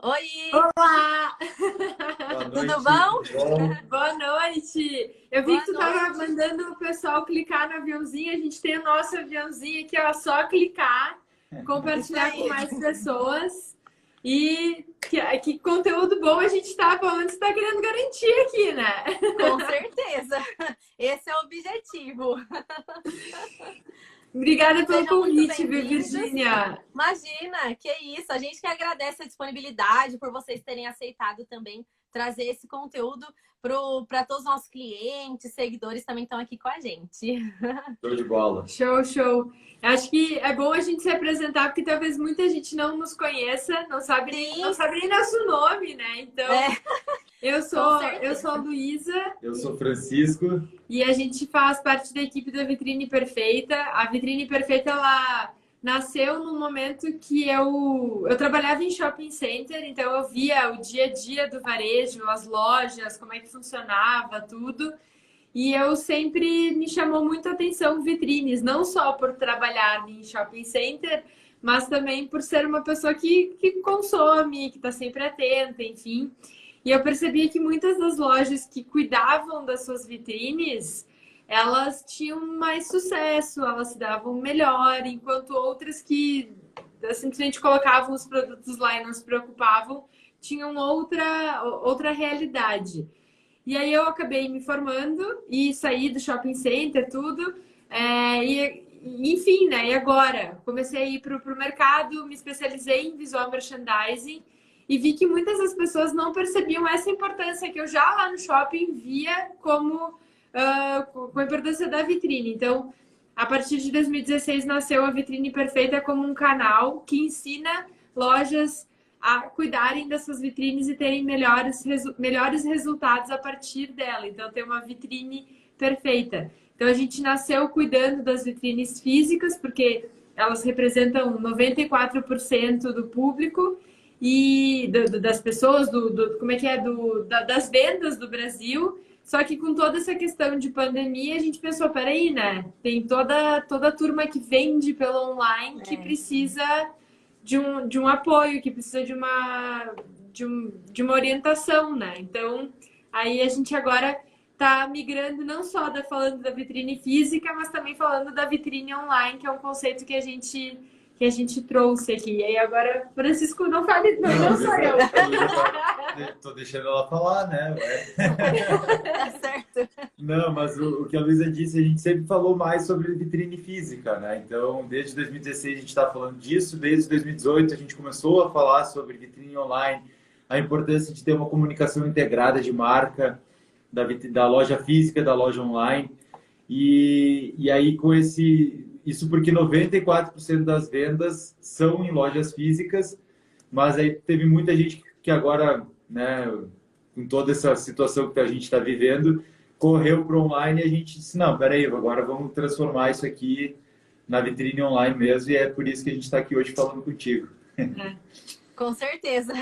Oi, Olá! Boa tudo noite, bom? tudo bom? Boa noite! Eu vi Boa que tu tava noite. mandando o pessoal clicar no aviãozinho. A gente tem o nosso aviãozinho aqui, ó. Só clicar, Isso compartilhar com aí, mais pessoas. E que conteúdo bom a gente tá falando, você tá querendo garantir aqui, né? com certeza. Esse é o objetivo. Obrigada pelo Sejam muito convite, viu, bem-vindos. Virgínia? Imagina, que isso. A gente que agradece a disponibilidade por vocês terem aceitado também trazer esse conteúdo para todos os nossos clientes, seguidores também estão aqui com a gente. Show de bola. Show, show. Acho que é bom a gente se apresentar, porque talvez muita gente não nos conheça, não Sim, sabe nem nosso nome, né? Então, é, eu com sou a certeza. Luísa Eu sou Francisco. e a gente faz parte da equipe da Vitrine Perfeita. A Vitrine Perfeita, ela nasceu num momento que eu trabalhava em shopping center, então eu via o dia a dia do varejo, as lojas, como é que funcionava, tudo. E eu sempre me chamou muito a atenção vitrines, não só por trabalhar em shopping center, mas também por ser uma pessoa que consome, que está sempre atenta, enfim. E eu percebia que muitas das lojas que cuidavam das suas vitrines, elas tinham mais sucesso, elas se davam melhor, enquanto outras que simplesmente colocavam os produtos lá e não se preocupavam, tinham outra realidade. E aí eu acabei me formando e saí do shopping center, tudo. Enfim, né? E agora? Comecei a ir para o mercado, me especializei em visual merchandising e vi que muitas das pessoas não percebiam essa importância que eu já lá no shopping via como com a importância da vitrine. Então, a partir de 2016 nasceu a Vitrine Perfeita como um canal que ensina lojas a cuidarem das suas vitrines e terem melhores resultados a partir dela. Então, ter uma vitrine perfeita. Então, a gente nasceu cuidando das vitrines físicas, porque elas representam 94% do público e das pessoas, como é que é, das vendas do Brasil. Só que com toda essa questão de pandemia, a gente pensou, peraí, né? Tem toda a turma que vende pelo online que precisa de um apoio, que precisa de uma orientação, né? Então, aí a gente agora está migrando não só falando da vitrine física, mas também falando da vitrine online, que é um conceito que a gente trouxe aqui. E aí agora, Francisco, não fale, não sou eu. Tô deixando ela falar, né? Tá certo. Não, mas o que a Luísa disse, a gente sempre falou mais sobre vitrine física, né? Então, desde 2016 a gente está falando disso, desde 2018 a gente começou a falar sobre vitrine online, a importância de ter uma comunicação integrada de marca, da loja física, da loja online. E aí com isso porque 94% das vendas são em lojas físicas, mas aí teve muita gente que agora, né, com toda essa situação que a gente está vivendo, correu para o online e a gente disse, não, peraí, agora vamos transformar isso aqui na vitrine online mesmo, e é por isso que a gente está aqui hoje falando contigo. Com certeza.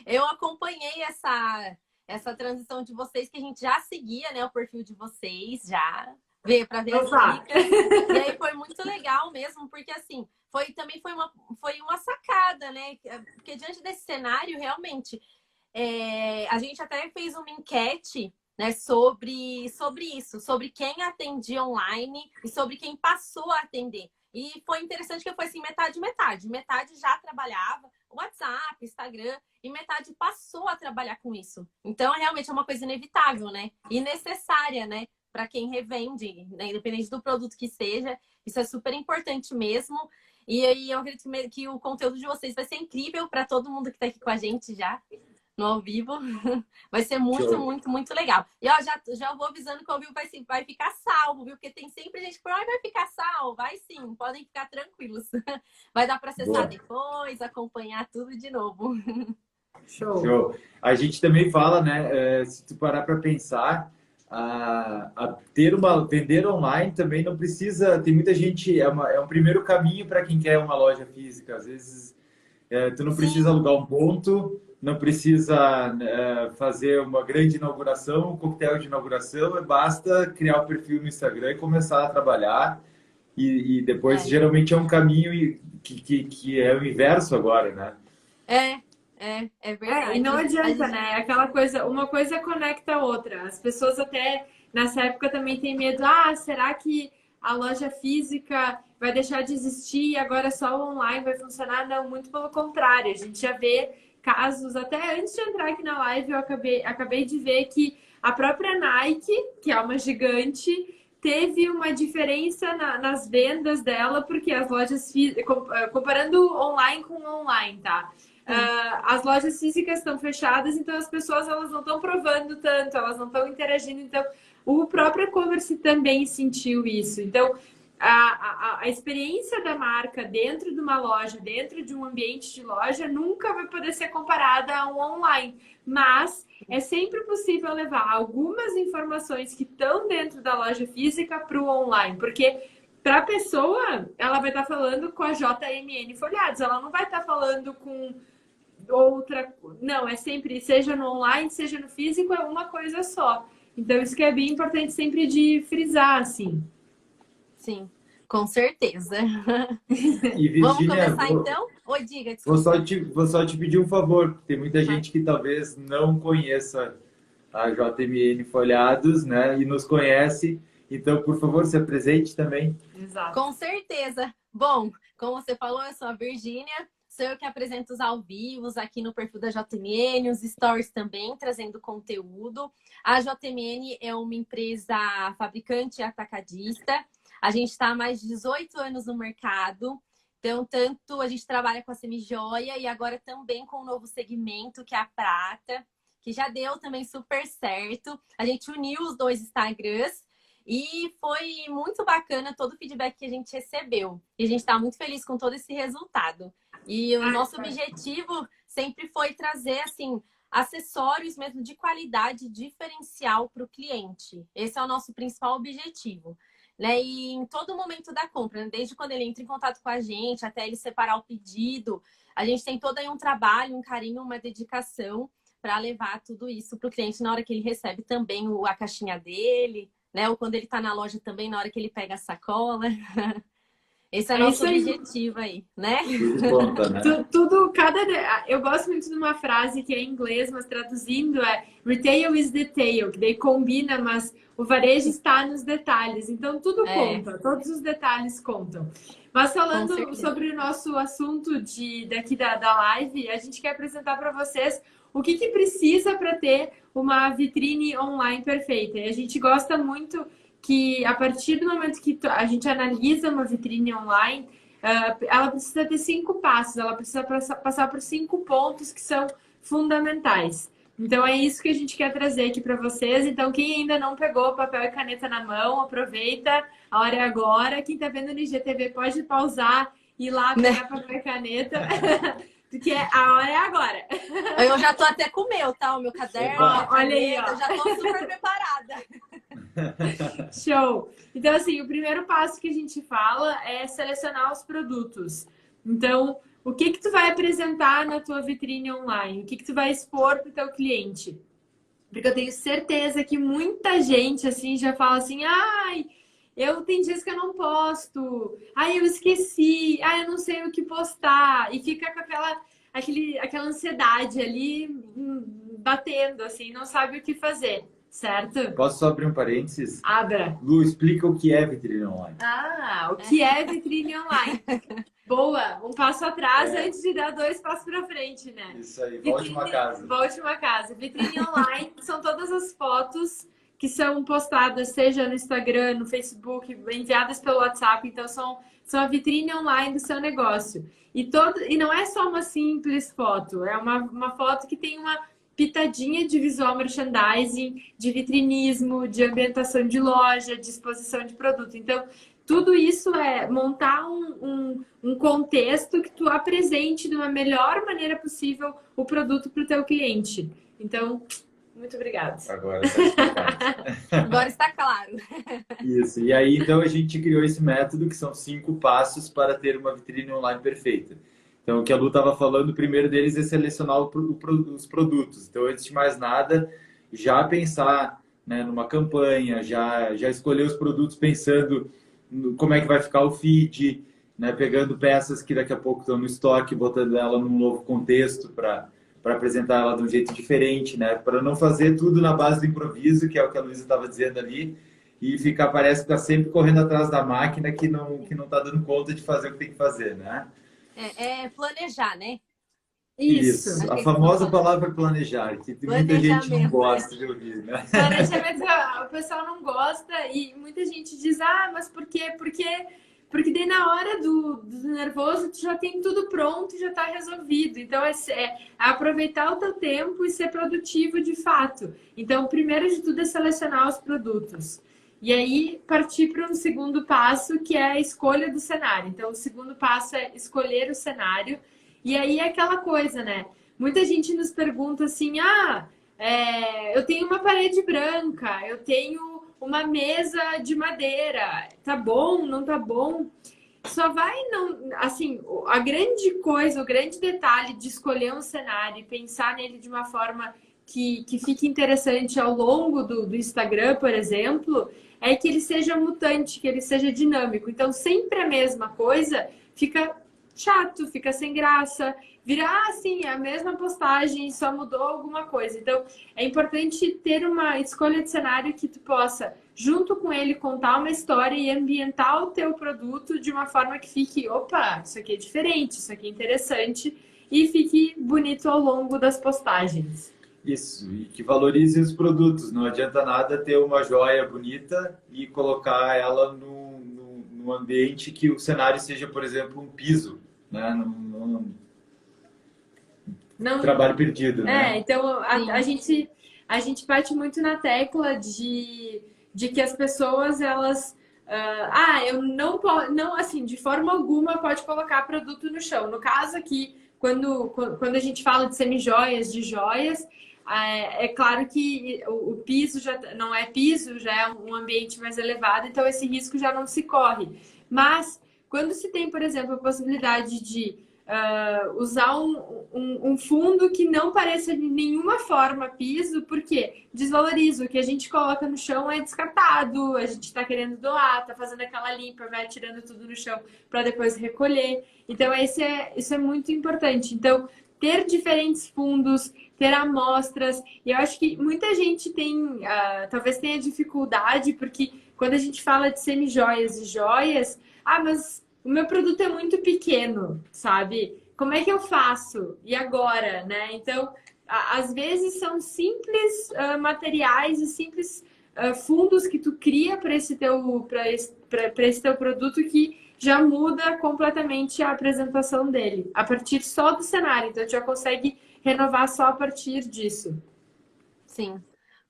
Eu acompanhei essa transição de vocês, que a gente já seguia, né, o perfil de vocês, já veio para ver as dicas. E aí foi muito legal mesmo, porque assim, foi uma sacada, né? Porque diante desse cenário, realmente, a gente até fez uma enquete, né, sobre isso, sobre quem atendia online e sobre quem passou a atender. E foi interessante que foi assim, metade, metade. Metade já trabalhava WhatsApp, Instagram, e metade passou a trabalhar com isso. Então, realmente é uma coisa inevitável, né? E necessária, né? Para quem revende, né? Independente do produto que seja. Isso é super importante mesmo. E aí, eu acredito que o conteúdo de vocês vai ser incrível para todo mundo que está aqui com a gente já no ao vivo. Vai ser muito, Show. muito, muito legal. E ó, já vou avisando que o ao vivo vai ficar salvo, viu? Porque tem sempre gente que fala, vai ficar salvo. Vai sim, podem ficar tranquilos. Vai dar para acessar depois, acompanhar tudo de novo. Show. A gente também fala, né, se tu parar para pensar, vender online também não precisa, tem muita gente, é um primeiro caminho para quem quer uma loja física. Às vezes tu não precisa alugar um ponto, não precisa fazer uma grande inauguração, um coquetel de inauguração, basta criar o perfil no Instagram e começar a trabalhar. E depois, geralmente, é um caminho que é o inverso agora, né? É verdade. E não adianta, né? Aquela coisa, uma coisa conecta a outra. As pessoas até nessa época também têm medo. Ah, será que a loja física vai deixar de existir e agora só o online vai funcionar? Não, muito pelo contrário. A gente já vê casos, até antes de entrar aqui na live, eu acabei de ver que a própria Nike, que é uma gigante, teve uma diferença nas vendas dela, porque as lojas comparando online com online, tá? As lojas físicas estão fechadas, então as pessoas elas não estão provando tanto, elas não estão interagindo, então o próprio e-commerce também sentiu isso. Então, a experiência da marca dentro de uma loja, dentro de um ambiente de loja, nunca vai poder ser comparada a um online. Mas é sempre possível levar algumas informações que estão dentro da loja física para o online. Porque para a pessoa, ela vai estar falando com a JMN Folhados, ela não vai estar falando com outra... Não, é sempre, seja no online, seja no físico, é uma coisa só. Então, isso que é bem importante sempre de frisar, assim. Sim, com certeza. E, Virgínia, vamos começar então? Oi, diga. Vou só te pedir um favor, porque tem muita gente que talvez não conheça a JMN Folhados, né? E nos conhece. Então, por favor, se apresente também. Exato. Com certeza. Bom, como você falou, eu sou a Virgínia. Sou eu que apresento os ao vivos aqui no perfil da JMN, os stories também, trazendo conteúdo. A JMN é uma empresa fabricante e atacadista. A gente está há mais de 18 anos no mercado. Então, tanto a gente trabalha com a semijoia e agora também com um novo segmento, que é a prata, que já deu também super certo. A gente uniu os dois Instagrams e foi muito bacana todo o feedback que a gente recebeu. E a gente está muito feliz com todo esse resultado. E o nosso objetivo sempre foi trazer, assim, acessórios mesmo de qualidade diferencial para o cliente. Esse é o nosso principal objetivo. Né? E em todo momento da compra, né? Desde quando ele entra em contato com a gente, até ele separar o pedido, a gente tem todo aí um trabalho, um carinho, uma dedicação para levar tudo isso para o cliente na hora que ele recebe também a caixinha dele, né? Ou quando ele está na loja também, na hora que ele pega a sacola. Esse é o nosso objetivo aí, né? Tudo conta, né? Eu gosto muito de uma frase que é em inglês, mas traduzindo é retail is detail, que daí combina, mas o varejo está nos detalhes. Então, tudo conta, todos os detalhes contam. Mas falando sobre o nosso assunto daqui da live, a gente quer apresentar para vocês o que precisa para ter uma vitrine online perfeita. E a gente gosta muito que, a partir do momento que a gente analisa uma vitrine online, ela precisa ter 5 passos, ela precisa passar por 5 pontos que são fundamentais. Então, é isso que a gente quer trazer aqui para vocês. Então, quem ainda não pegou papel e caneta na mão, aproveita, a hora é agora. Quem está vendo no IGTV pode pausar e ir lá pegar papel e caneta, porque a hora é agora. Eu já tô até com o meu, tá? O meu caderno, olha aí, ó. Eu já tô super preparada. Show! Então, assim, o primeiro passo que a gente fala é selecionar os produtos. Então, o que tu vai apresentar na tua vitrine online? O que tu vai expor para o teu cliente? Porque eu tenho certeza que muita gente, assim, já fala assim, ai, tem dias que eu não posto, ai, eu esqueci, ai, eu não sei o que postar. E fica com aquela ansiedade ali batendo, assim, não sabe o que fazer. Certo? Posso só abrir um parênteses? Abra. Lu, explica o que é vitrine online. O que é vitrine online? Boa, um passo atrás antes de dar 2 passos para frente, né? Isso aí, volte uma casa. Volte uma casa. Vitrine online são todas as fotos que são postadas, seja no Instagram, no Facebook, enviadas pelo WhatsApp. Então, são a vitrine online do seu negócio. E não é só uma simples foto, é uma foto que tem uma pitadinha de visual merchandising, de vitrinismo, de ambientação de loja, de exposição de produto. Então, tudo isso é montar um contexto que tu apresente de uma melhor maneira possível o produto para o teu cliente. Então, muito obrigada. Agora está claro. Isso. E aí, então, a gente criou esse método que são 5 passos para ter uma vitrine online perfeita. Então, o que a Lu estava falando, o primeiro deles é selecionar os produtos. Então, antes de mais nada, já pensar, né, numa campanha, já escolher os produtos pensando no como é que vai ficar o feed, né, pegando peças que daqui a pouco estão no estoque, botando ela num novo contexto para para apresentar ela de um jeito diferente, né? Para não fazer tudo na base do improviso, que é o que a Luísa estava dizendo ali, e parece que está sempre correndo atrás da máquina que não está dando conta de fazer o que tem que fazer, né? É planejar, né? Isso. A famosa palavra planejar, que muita gente não gosta de ouvir, né? Planejamento, o pessoal não gosta e muita gente diz, mas por quê? Porque daí na hora do nervoso tu já tem tudo pronto e já está resolvido. Então é aproveitar o teu tempo e ser produtivo de fato. Então, primeiro de tudo é selecionar os produtos. E aí partir para um segundo passo, que é a escolha do cenário. Então, o segundo passo é escolher o cenário. E aí é aquela coisa, né? Muita gente nos pergunta assim, eu tenho uma parede branca, eu tenho uma mesa de madeira, tá bom, não tá bom? Só vai, não, assim, a grande coisa, o grande detalhe de escolher um cenário e pensar nele de uma forma que fique interessante ao longo do Instagram, por exemplo, é que ele seja mutante, que ele seja dinâmico. Então, sempre a mesma coisa fica chato, fica sem graça, vira assim, a mesma postagem, só mudou alguma coisa. Então, é importante ter uma escolha de cenário que tu possa, junto com ele, contar uma história e ambientar o teu produto de uma forma que fique, opa, isso aqui é diferente, isso aqui é interessante, e fique bonito ao longo das postagens. Isso, e que valorize os produtos. Não adianta nada ter uma joia bonita e colocar ela num ambiente que o cenário seja, por exemplo, um piso, né? Não... Trabalho perdido, né? Então a gente bate muito na tecla de que as pessoas, elas... eu não, assim, de forma alguma pode colocar produto no chão. No caso aqui, quando a gente fala de semijoias, de joias, é claro que o piso já não é piso, já é um ambiente mais elevado, então esse risco já não se corre. Mas quando se tem, por exemplo, a possibilidade de usar um fundo que não pareça de nenhuma forma piso, porque desvaloriza. O que a gente coloca no chão é descartado, a gente está querendo doar, está fazendo aquela limpa, vai tirando tudo no chão para depois recolher. Então, isso é muito importante. Então, ter diferentes fundos, ter amostras. E eu acho que muita gente talvez tenha dificuldade, porque quando a gente fala de semijoias e joias, mas o meu produto é muito pequeno, sabe? Como é que eu faço? E agora, né? Então, às vezes são simples materiais e simples fundos que tu cria para esse teu produto que já muda completamente a apresentação dele, a partir só do cenário. Então, tu já consegue renovar só a partir disso. Sim,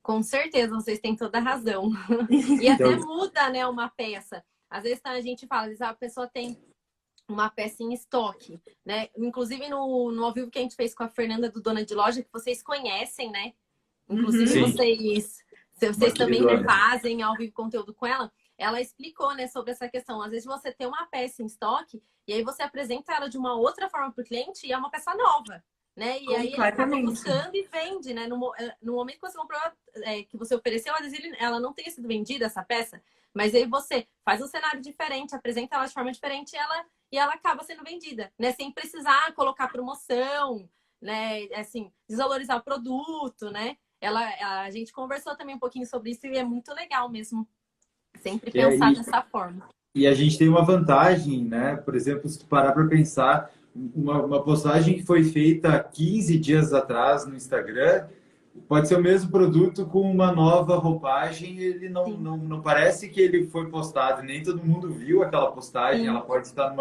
com certeza, vocês têm toda a razão. E até muda, né, uma peça. Às vezes a gente fala, a pessoa tem uma peça em estoque, né? Inclusive no ao vivo que a gente fez com a Fernanda do Dona de Loja, que vocês conhecem, né? Inclusive vocês também fazem ao vivo conteúdo com ela. Ela explicou, né, sobre essa questão. Às vezes você tem uma peça em estoque e aí você apresenta ela de uma outra forma para o cliente e é uma peça nova, né? E aí ele acaba buscando e vende, né? No momento que você comprou, que você ofereceu, às vezes ela não tenha sido vendida, essa peça, mas aí você faz um cenário diferente, apresenta ela de forma diferente e ela acaba sendo vendida, né? Sem precisar colocar promoção, né? Assim, desvalorizar o produto, né? A gente conversou também um pouquinho sobre isso e é muito legal mesmo. Sempre pensar dessa forma. E a gente tem uma vantagem, né? Por exemplo, se tu parar para pensar, uma postagem que foi feita 15 dias atrás no Instagram, pode ser o mesmo produto com uma nova roupagem, ele não parece que ele foi postado, nem todo mundo viu aquela postagem, ela pode estar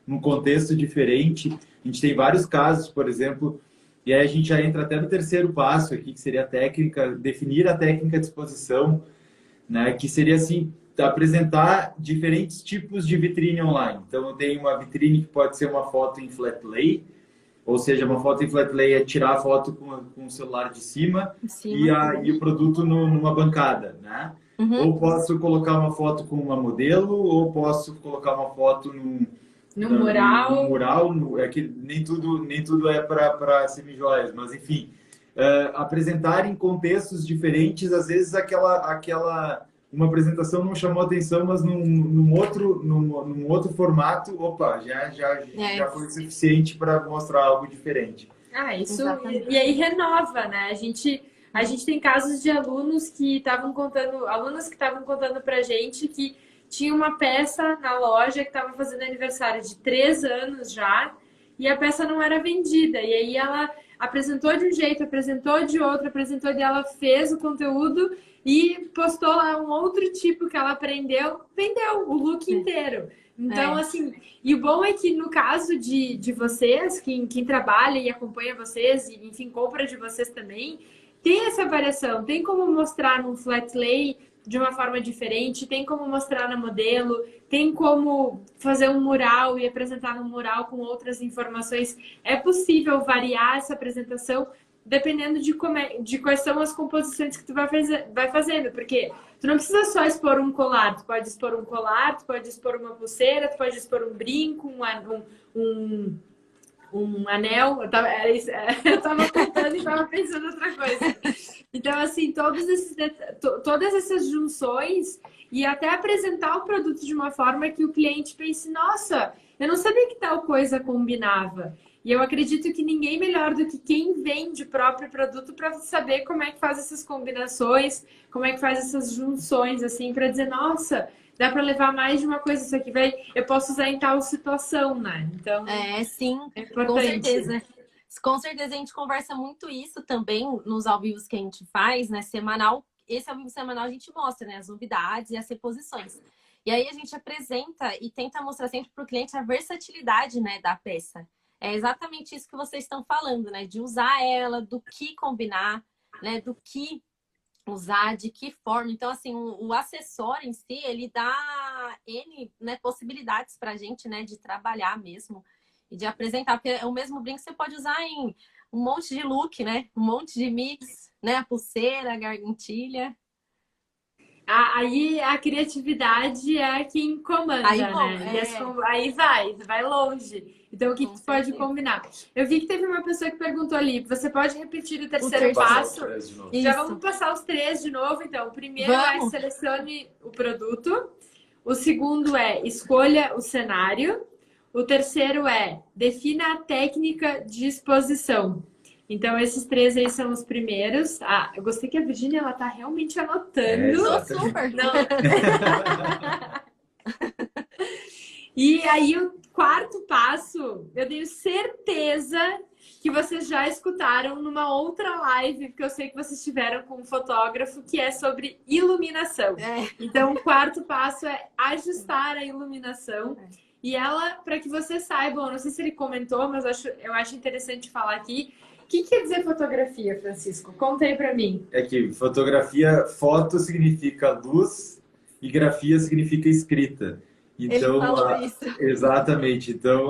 num contexto diferente. A gente tem vários casos, por exemplo, e aí a gente já entra até no terceiro passo aqui, que seria a técnica, definir a técnica de exposição, né? Que seria assim, apresentar diferentes tipos de vitrine online. Então, eu tenho uma vitrine que pode ser uma foto em flat lay, ou seja, uma foto em flat lay é tirar a foto com o celular de cima e o produto numa bancada, né? Ou posso colocar uma foto com uma modelo, ou posso colocar uma foto num mural. É que nem tudo é para semijoias, mas enfim, apresentar em contextos diferentes, às vezes uma apresentação não chamou atenção, mas num outro formato, opa, já foi suficiente para mostrar algo diferente. Isso. Exatamente. E aí renova, né? A gente tem casos de alunos que estavam contando pra gente que tinha uma peça na loja que estava fazendo aniversário de 3 anos já, e a peça não era vendida. E aí ela apresentou de um jeito, apresentou de outro, apresentou e ela fez o conteúdo e postou lá um outro tipo que ela aprendeu, vendeu o look inteiro. Então, assim, e o bom é que no caso de vocês, quem trabalha e acompanha vocês, e enfim, compra de vocês também, tem essa variação, tem como mostrar num flat lay de uma forma diferente, tem como mostrar na modelo, tem como fazer um mural e apresentar no mural com outras informações. É possível variar essa apresentação dependendo de quais são as composições que tu vai fazendo, porque tu não precisa só expor um colar, tu pode expor um colar, tu pode expor uma pulseira, tu pode expor um brinco, um anel. Eu tava contando e tava pensando outra coisa. Então, assim, todas essas junções e até apresentar o produto de uma forma que o cliente pense, nossa, eu não sabia que tal coisa combinava. E eu acredito que ninguém melhor do que quem vende o próprio produto para saber como é que faz essas combinações, como é que faz essas junções, assim, para dizer, nossa, dá para levar mais de uma coisa, isso aqui eu posso usar em tal situação, né? Então, Sim, é com importante. certeza. Com certeza a gente conversa muito isso também nos ao vivos que a gente faz, né? Semanal. Esse ao vivo semanal a gente mostra, né? As novidades e as reposições. E aí a gente apresenta e tenta mostrar sempre para o cliente a versatilidade, né, da peça. É exatamente isso que vocês estão falando, né? De usar ela, do que combinar, né? Do que usar, de que forma. Então, assim, o acessório em si, ele dá N, né, possibilidades para a gente, né? De trabalhar mesmo e de apresentar. Porque é o mesmo brinco que você pode usar em um monte de look, né? Um monte de mix, né? A pulseira, a gargantilha. Aí a criatividade é quem Aí, comanda, bom, né? Aí vai longe. Então, o que com tu pode certeza. combinar? Eu vi que teve uma pessoa que perguntou ali, você pode repetir o O terceiro terceiro. passo? Já Isso. vamos passar os três de novo, então. O primeiro é Vamos. selecione o produto. O segundo é escolha o cenário. O terceiro é defina a técnica de exposição. Então, esses três aí são os primeiros. Eu gostei que a Virgínia, ela tá realmente anotando. Tô super. Não. E aí, o quarto passo, eu tenho certeza que vocês já escutaram numa outra live, porque eu sei que vocês tiveram com um fotógrafo, que é sobre iluminação. Então, o quarto passo é ajustar a iluminação. E ela, para que vocês saibam, não sei se ele comentou, mas eu acho interessante falar aqui. O que quer dizer fotografia, Francisco? Conta aí para mim. É que fotografia, foto significa luz e grafia significa escrita. Então, Ele falou isso. exatamente. Então,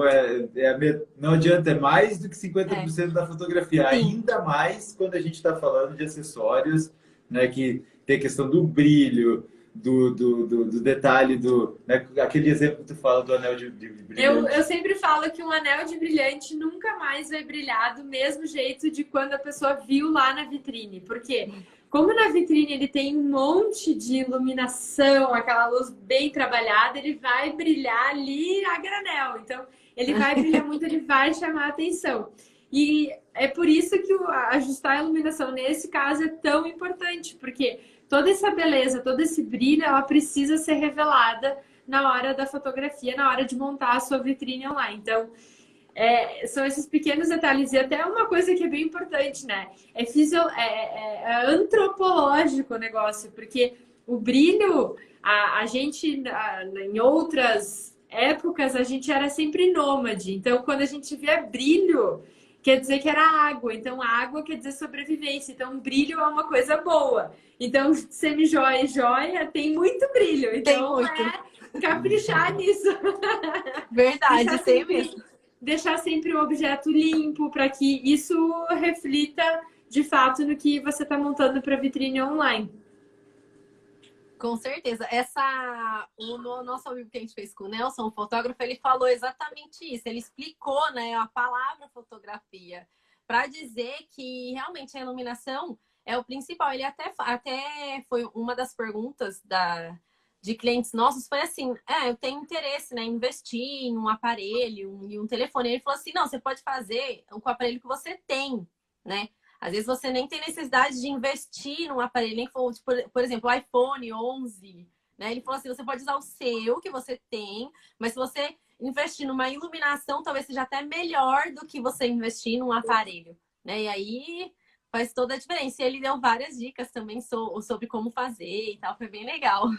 não adianta, é mais do que 50% da fotografia. Sim. Ainda mais quando a gente está falando de acessórios, né, que tem a questão do brilho, do detalhe, né, aquele exemplo que tu fala do anel de brilhante. Eu sempre falo que um anel de brilhante nunca mais vai brilhar do mesmo jeito de quando a pessoa viu lá na vitrine. Porque como na vitrine ele tem um monte de iluminação, aquela luz bem trabalhada, ele vai brilhar ali a granel. Então, ele vai brilhar muito, ele vai chamar a atenção. E é por isso que ajustar a iluminação nesse caso é tão importante, porque toda essa beleza, todo esse brilho, ela precisa ser revelada na hora da fotografia, na hora de montar a sua vitrine online. Então, são esses pequenos detalhes. E até uma coisa que é bem importante, né? É antropológico o negócio, porque o brilho, a gente, em outras épocas, a gente era sempre nômade. Então, quando a gente via brilho, quer dizer que era água. Então, água quer dizer sobrevivência. Então, brilho é uma coisa boa. Então, semi-joia e joia tem muito brilho. Então, tem muito. Caprichar nisso. Verdade, sei mesmo. Deixar sempre o objeto limpo para que isso reflita de fato no que você está montando para vitrine online. Com certeza. No nosso ao vivo que a gente fez com o Nelson, o fotógrafo, ele falou exatamente isso. Ele explicou, né, a palavra fotografia para dizer que realmente a iluminação é o principal. Ele até foi uma das perguntas de clientes nossos foi assim, eu tenho interesse, né, em investir em um aparelho, em um telefone. Ele falou assim, não, você pode fazer com o aparelho que você tem, né? Às vezes você nem tem necessidade de investir num aparelho, nem for, por exemplo, o iPhone 11, né? Ele falou assim, você pode usar o seu, que você tem, mas se você investir numa iluminação, talvez seja até melhor do que você investir num aparelho, né? E aí faz toda a diferença. E ele deu várias dicas também sobre como fazer e tal, foi bem legal.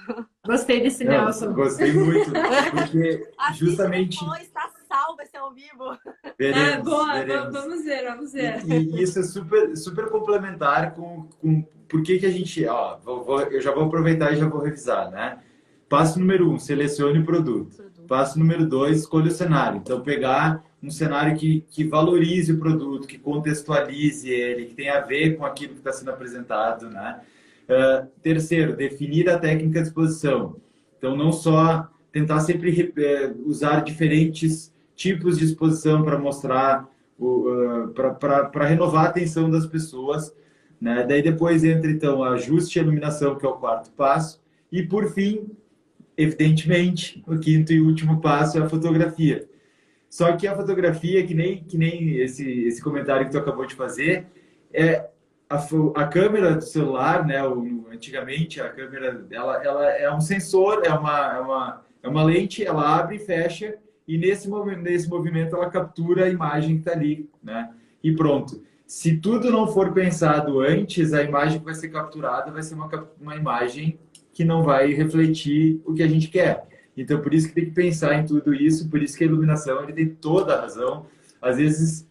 Gostei desse Nelson. Gostei muito, porque Assiste justamente... depois, tá salvo esse ao vivo. Veremos, Boa, veremos. vamos ver. E isso é super, super complementar com por que a gente... Ó, eu já vou aproveitar e já vou revisar, né? Passo número 1, selecione o produto. Passo número 2, escolha o cenário. Então, pegar um cenário que valorize o produto, que contextualize ele, que tenha a ver com aquilo que está sendo apresentado, né? Terceiro, definir a técnica de exposição. Então, não só tentar sempre usar diferentes tipos de exposição para mostrar, para renovar a atenção das pessoas, né? Daí depois entra, então, ajuste a iluminação, que é o quarto passo. E, por fim, evidentemente, o quinto e último passo é a fotografia. Só que a fotografia, que nem esse comentário que tu acabou de fazer, a câmera do celular, né? Antigamente, a câmera, ela é um sensor, é uma lente, ela abre e fecha, e nesse movimento ela captura a imagem que está ali, né? E pronto. Se tudo não for pensado antes, a imagem que vai ser capturada vai ser uma imagem que não vai refletir o que a gente quer. Então, por isso que tem que pensar em tudo isso, por isso que a iluminação ele tem toda a razão. Às vezes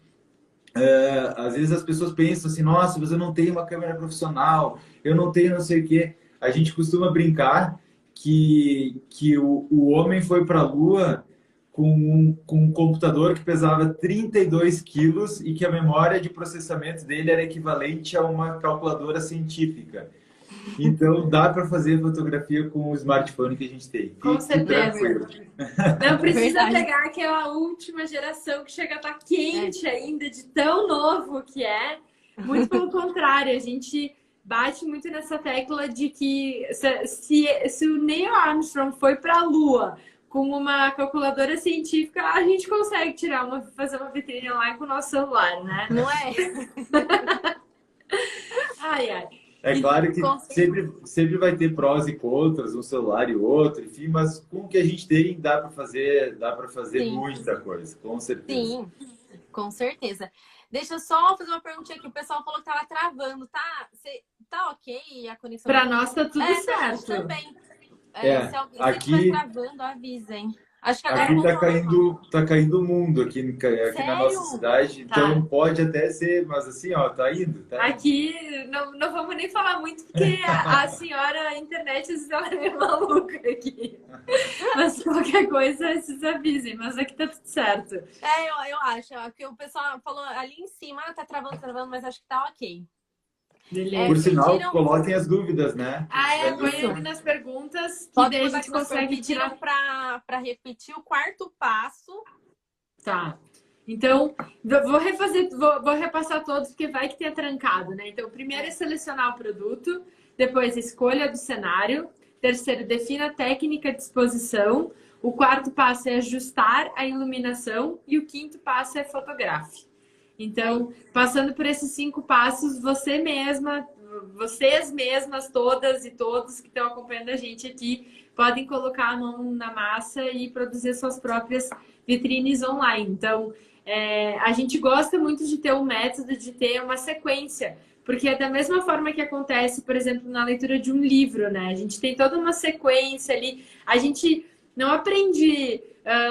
as pessoas pensam assim, nossa, mas eu não tenho uma câmera profissional, eu não tenho não sei o quê. A gente costuma brincar que o homem foi para a Lua com um computador que pesava 32 quilos e que a memória de processamento dele era equivalente a uma calculadora científica. Então, dá para fazer fotografia com o smartphone que a gente tem. Com certeza. Não precisa pegar aquela última geração que chega a estar quente ainda, de tão novo que é. Muito pelo contrário, a gente bate muito nessa tecla de que se o Neil Armstrong foi para a Lua com uma calculadora científica, a gente consegue fazer uma vitrine online com o nosso celular, né? Não é? Ai. É claro que sempre vai ter prós e contras, um celular e outro, enfim, mas com o que a gente tem dá para fazer muita coisa, com certeza. Sim, com certeza. Deixa eu só fazer uma perguntinha aqui. O pessoal falou que tava travando, tá? Tá ok a conexão? Para nós tá tudo certo. Também. Se alguém aqui estiver travando, avisem. Acho que agora aqui tá caindo o mundo aqui na nossa cidade, então pode até ser, mas assim, ó, tá indo. Aqui não vamos nem falar muito, porque a senhora a internet às vezes ela é meio maluca aqui. Mas qualquer coisa, vocês avisem, mas aqui tá tudo certo. Eu acho, que o pessoal falou ali em cima, tá travando, mas acho que tá ok. Por sinal, coloquem as dúvidas, né? Põe ali nas perguntas, que daí a gente consegue tirar. Para repetir o quarto passo. Tá. Então, vou repassar todos, porque vai que tenha trancado, né? Então, primeiro é selecionar o produto, depois escolha do cenário, terceiro, defina a técnica de exposição, o quarto passo é ajustar a iluminação e o quinto passo é fotografe. Então, passando por esses 5 passos, vocês mesmas, todas e todos que estão acompanhando a gente aqui, podem colocar a mão na massa e produzir suas próprias vitrines online. Então, a gente gosta muito de ter um método, de ter uma sequência, porque é da mesma forma que acontece, por exemplo, na leitura de um livro, né? A gente tem toda uma sequência ali. A gente não aprende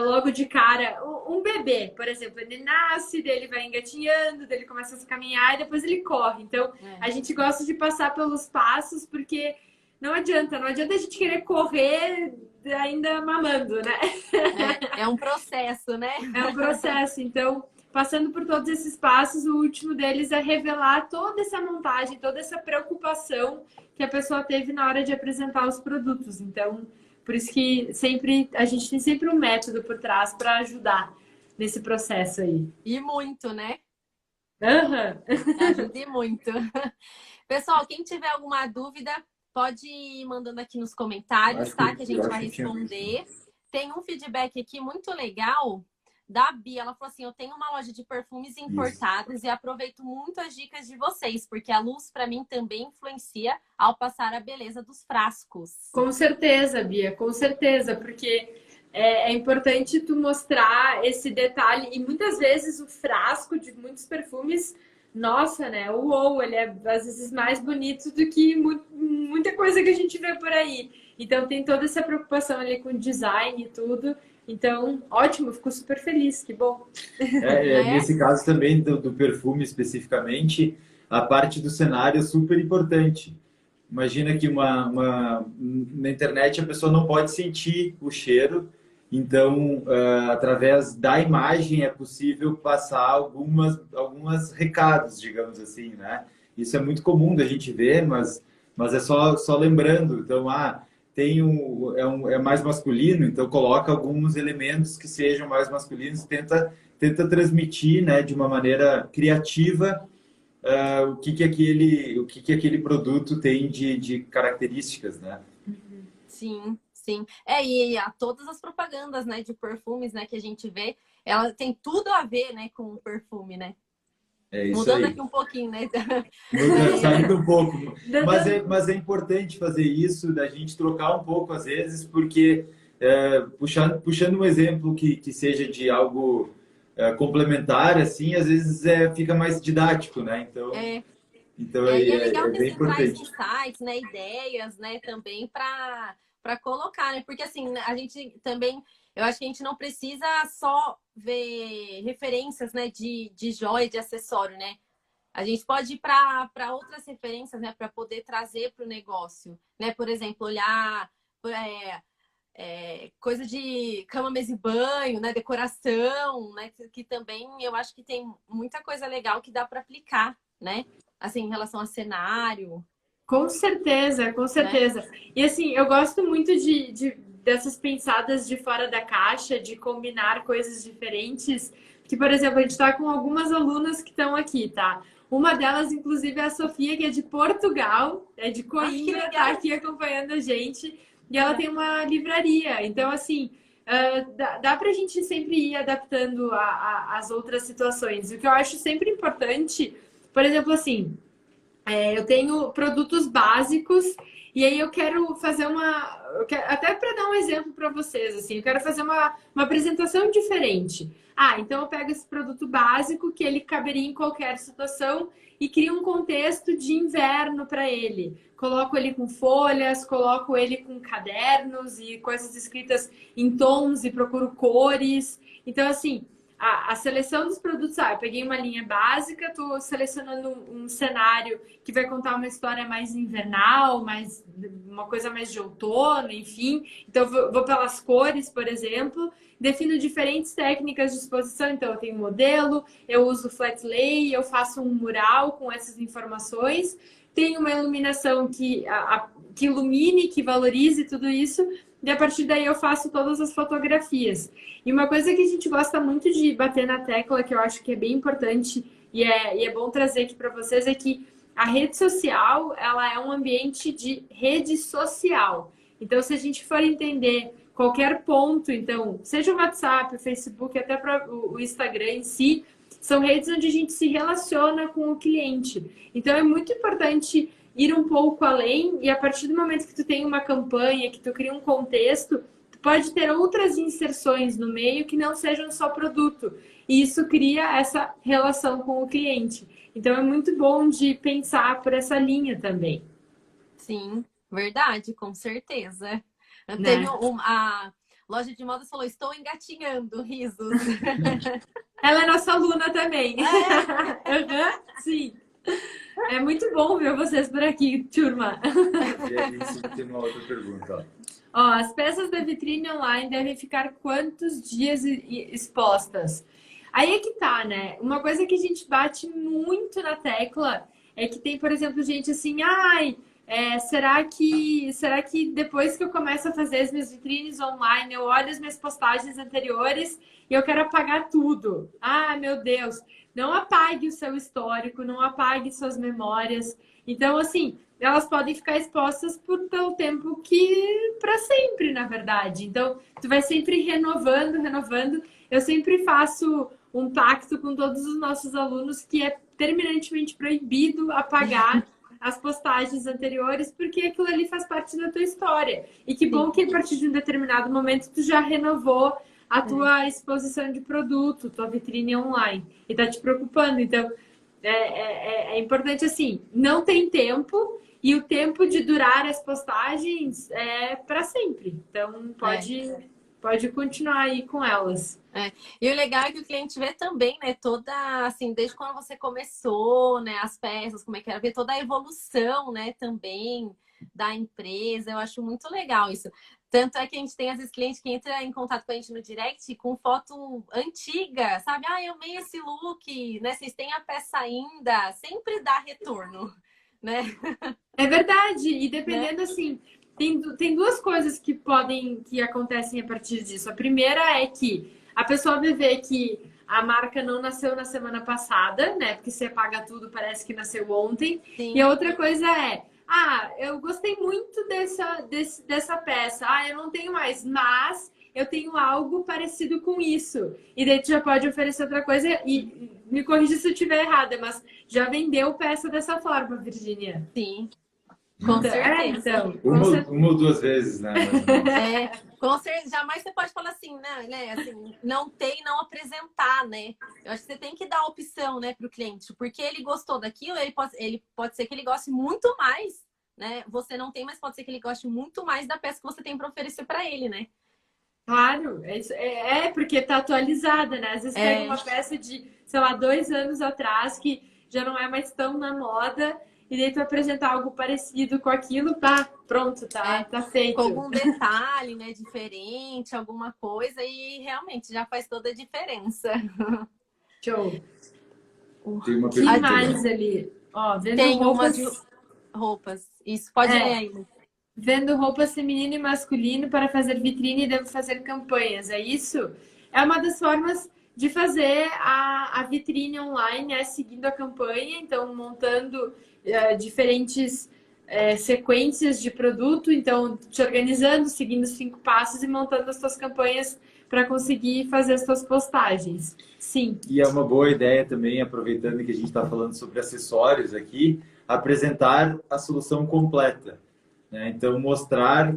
logo de cara. Um bebê, por exemplo, ele nasce, daí ele vai engatinhando, daí ele começa a caminhar e depois ele corre. Então, a gente gosta de passar pelos passos, porque não adianta a gente querer correr ainda mamando, né? É um processo, né? É um processo. Então, passando por todos esses passos, o último deles é revelar toda essa montagem, toda essa preocupação que a pessoa teve na hora de apresentar os produtos. Então, por isso que a gente tem sempre um método por trás para ajudar nesse processo aí. E muito, né? Ajuda muito. Pessoal, quem tiver alguma dúvida, pode ir mandando aqui nos comentários, tá? Que a gente vai responder. Tem um feedback aqui muito legal da Bia. Ela falou assim, eu tenho uma loja de perfumes importados e aproveito muito as dicas de vocês, porque a luz, para mim, também influencia ao passar a beleza dos frascos. Com certeza, Bia, com certeza, porque é importante tu mostrar esse detalhe. E muitas vezes o frasco de muitos perfumes, nossa, né? Uou, ele é às vezes mais bonito do que muita coisa que a gente vê por aí. Então tem toda essa preocupação ali com design e tudo. Então, ótimo, fico super feliz, que bom. Nesse caso também do perfume especificamente, a parte do cenário é super importante. Imagina que na internet a pessoa não pode sentir o cheiro, então, através da imagem é possível passar algumas recados, digamos assim, né? Isso é muito comum da gente ver, mas é só lembrando. Então, é mais masculino, então coloca alguns elementos que sejam mais masculinos, tenta transmitir, né, de uma maneira criativa o que aquele produto tem de características, né? Sim, sim. E todas as propagandas, né, de perfumes, né, que a gente vê, ela tem tudo a ver, né, com o perfume, né? É isso Mudando aí. aqui um pouquinho, né? Saindo um pouco. Mas é importante fazer isso, da gente trocar um pouco às vezes, porque puxando um exemplo que seja de algo complementar, assim, às vezes fica mais didático, né? Então e é legal que bem assim, traz importante. insights, né, ideias, né, também para colocar, né? Porque assim, a gente também, eu acho que a gente não precisa só ver referências, né, de joia, de acessório, né? A gente pode ir para outras referências, né, para poder trazer para o negócio, né? Por exemplo, olhar coisa de cama, mesa e banho, né, decoração, né, que também eu acho que tem muita coisa legal que dá para aplicar, né? Assim, em relação a cenário. Com certeza, com certeza. Né? E assim, eu gosto muito dessas pensadas de fora da caixa, de combinar coisas diferentes. Que, por exemplo, a gente está com algumas alunas que estão aqui, tá? Uma delas, inclusive, é a Sofia, que é de Portugal, é de Coimbra, tá aqui acompanhando a gente. E ela tem uma livraria. Então, assim, dá pra gente sempre ir adaptando as outras situações. O que eu acho sempre importante, por exemplo, assim, eu tenho produtos básicos e aí eu quero fazer até para dar um exemplo para vocês, assim, eu quero fazer uma apresentação diferente. Então eu pego esse produto básico que ele caberia em qualquer situação e crio um contexto de inverno para ele. Coloco ele com folhas, coloco ele com cadernos e coisas escritas em tons e procuro cores. Então, assim, a seleção dos produtos, eu peguei uma linha básica, estou selecionando um cenário que vai contar uma história mais invernal, uma coisa mais de outono, enfim. Então, vou pelas cores, por exemplo, defino diferentes técnicas de exposição. Então, eu tenho um modelo, eu uso flat lay, eu faço um mural com essas informações, tenho uma iluminação que ilumine, que valorize tudo isso. E a partir daí eu faço todas as fotografias. E uma coisa que a gente gosta muito de bater na tecla, que eu acho que é bem importante e é bom trazer aqui para vocês, é que a rede social, ela é um ambiente de rede social. Então, se a gente for entender qualquer ponto, então, seja o WhatsApp, o Facebook, até o Instagram em si, são redes onde a gente se relaciona com o cliente. Então, é muito importante ir um pouco além e a partir do momento que tu tem uma campanha, que tu cria um contexto, tu pode ter outras inserções no meio que não sejam só produto. E isso cria essa relação com o cliente. Então é muito bom de pensar por essa linha também. Sim, verdade, com certeza. Teve a loja de modas falou, estou engatinhando, risos. Ela é nossa aluna também. Sim. É muito bom ver vocês por aqui, turma. E aí, tem uma outra pergunta. As peças da vitrine online devem ficar quantos dias expostas? Aí é que tá, né? Uma coisa que a gente bate muito na tecla é que tem, por exemplo, gente assim, será que depois que eu começo a fazer as minhas vitrines online, eu olho as minhas postagens anteriores e eu quero apagar tudo? Meu Deus! Não apague o seu histórico, não apague suas memórias. Então, assim, elas podem ficar expostas pelo tempo que para sempre, na verdade. Então, tu vai sempre renovando, renovando. Eu sempre faço um pacto com todos os nossos alunos que é terminantemente proibido apagar as postagens anteriores, porque aquilo ali faz parte da tua história. E que bom que a partir de um determinado momento tu já renovou a tua exposição de produto, tua vitrine online, e tá te preocupando. Então, é importante assim, não tem tempo, e o tempo de durar as postagens é para sempre. Então, pode continuar aí com elas. E o legal é que o cliente vê também, né, toda, assim, desde quando você começou, né, as peças, como é que era, ver toda a evolução, né, também da empresa. Eu acho muito legal isso. Tanto é que a gente tem, às vezes, cliente que entra em contato com a gente no direct com foto antiga, sabe? Ah, eu amei esse look, né? Vocês têm a peça ainda? Sempre dá retorno, né? É verdade. E dependendo, assim, tem duas coisas que acontecem a partir disso. A primeira é que a pessoa vai ver que a marca não nasceu na semana passada, né? Porque você paga tudo, parece que nasceu ontem. Sim. E a outra coisa é, eu gostei muito dessa peça. Eu não tenho mais, mas eu tenho algo parecido com isso. E daí tu já pode oferecer outra coisa e me corrija se eu estiver errada, mas já vendeu peça dessa forma, Virgínia. Sim. Com certeza. Uma ou duas vezes, né? Com certeza. Jamais você pode falar assim, né? Assim, não tem, não apresentar, né? Eu acho que você tem que dar a opção, né, para o cliente, porque ele gostou daquilo, ele pode ser que ele goste muito mais, né? Você não tem, mas pode ser que ele goste muito mais da peça que você tem para oferecer para ele, né? Claro, porque tá atualizada, né? Às vezes pega uma peça de, sei lá, 2 anos atrás que já não é mais tão na moda. E daí tu apresentar algo parecido com aquilo, pronto, tá feito. Com algum detalhe, né, diferente, alguma coisa, e realmente já faz toda a diferença. Show. Tem uma que mais ali? Ó, tem roupas. Isso, pode ler aí. Vendo roupas feminino e masculino para fazer vitrine e devo fazer campanhas, é isso? É uma das formas de fazer a vitrine online, seguindo a campanha, então montando diferentes sequências de produto, então te organizando, seguindo os 5 passos e montando as tuas campanhas para conseguir fazer as tuas postagens. Sim. E é uma boa ideia também, aproveitando que a gente está falando sobre acessórios aqui, apresentar a solução completa, né? Então, mostrar